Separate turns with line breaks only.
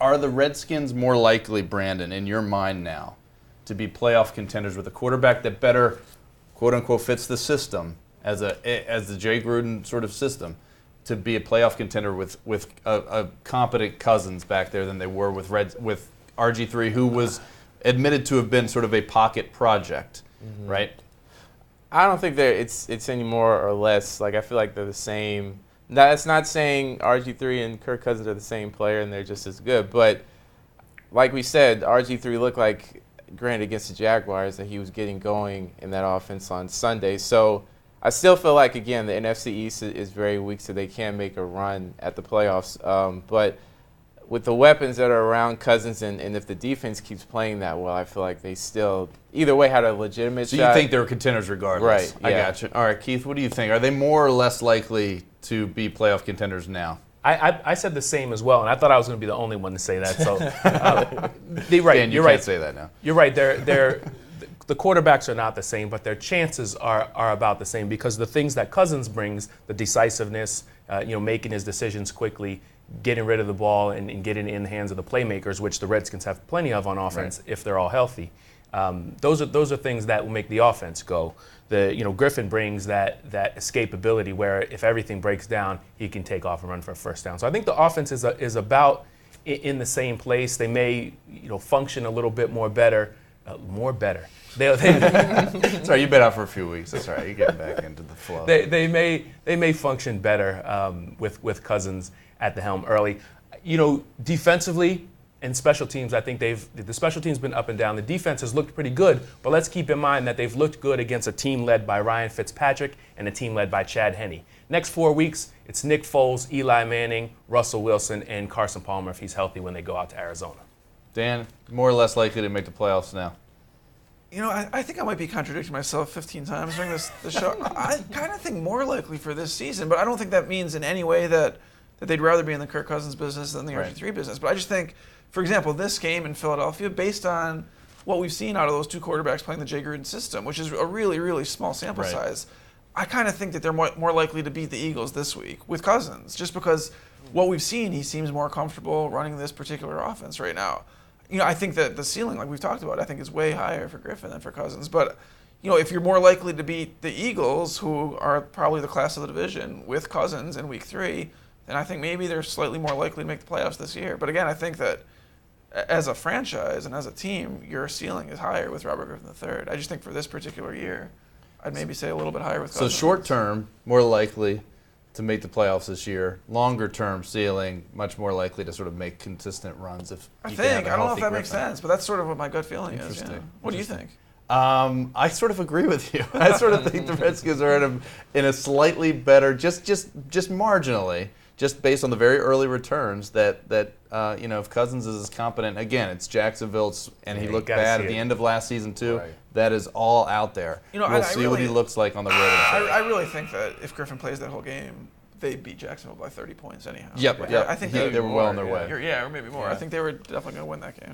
Are the Redskins more likely, Brandon, in your mind now, to be playoff contenders with a quarterback that better, quote unquote, fits the system as the Jay Gruden sort of system, to be a playoff contender with a competent Cousins back there than they were with RG3, who was admitted to have been sort of a pocket project, right?
I don't think it's any more or less. Like, I feel like they're the same. That's not saying RG3 and Kirk Cousins are the same player and they're just as good. But like we said, RG3 looked like, granted against the Jaguars, that he was getting going in that offense on Sunday. So I still feel like, again, the NFC East is very weak, so they can make a run at the playoffs. But with the weapons that are around Cousins and if the defense keeps playing that well, I feel like they still, either way, had a legitimate shot.
So you think they're contenders regardless?
Right, yeah.
I got you. All right, Keith, what do you think? Are they more or less likely to be playoff contenders now?
I said the same as well, and I thought I was going to be the only one to say that. So, right,
Dan,
you're
can't
right.
say that now.
You're right. The quarterbacks are not the same, but their chances are about the same because the things that Cousins brings, the decisiveness, making his decisions quickly, getting rid of the ball and getting it in the hands of the playmakers, which the Redskins have plenty of on offense if they're all healthy. Those are things that will make the offense go. Griffin brings that escapability where if everything breaks down, he can take off and run for a first down. So I think the offense is about in the same place. They may function a little bit more better.
Sorry, you've been out for a few weeks. That's all right. You're getting back into the flow.
They may function better with Cousins at the helm early. Defensively and special teams, I think the special teams been up and down. The defense has looked pretty good, but let's keep in mind that they've looked good against a team led by Ryan Fitzpatrick and a team led by Chad Henne. Next 4 weeks, it's Nick Foles, Eli Manning, Russell Wilson, and Carson Palmer if he's healthy when they go out to Arizona.
Dan, more or less likely to make the playoffs now?
I think I might be contradicting myself 15 times during this show. I kind of think more likely for this season, but I don't think that means in any way that they'd rather be in the Kirk Cousins business than the RG3 business. But I just think, for example, this game in Philadelphia, based on what we've seen out of those two quarterbacks playing the Jay Gruden system, which is a really, really small sample size, I kind of think that they're more likely to beat the Eagles this week with Cousins, just because what we've seen, he seems more comfortable running this particular offense right now. I think that the ceiling, like we've talked about, I think is way higher for Griffin than for Cousins. But, if you're more likely to beat the Eagles, who are probably the class of the division, with Cousins in week 3, then I think maybe they're slightly more likely to make the playoffs this year. But again, I think that as a franchise and as a team, your ceiling is higher with Robert Griffin III. I just think for this particular year, I'd maybe say a little bit higher with Cousins.
So short term, more likely to make the playoffs this year. Longer term ceiling, much more likely to sort of make consistent runs.
I don't know if that makes sense, but that's sort of what my gut feeling is. Yeah. What do you think?
I sort of agree with you. I sort of think the Redskins are in a slightly better, just marginally, just based on the very early returns that if Cousins is as competent, again, it's Jacksonville, and he looked bad at the end of last season too. Right. That is all out there. We'll see what he looks like on the road.
I really think that if Griffin plays that whole game, they beat Jacksonville by 30 points anyhow.
Yep.
I think
they were well on their way.
Or maybe more. Yeah. I think they were definitely going to win that game.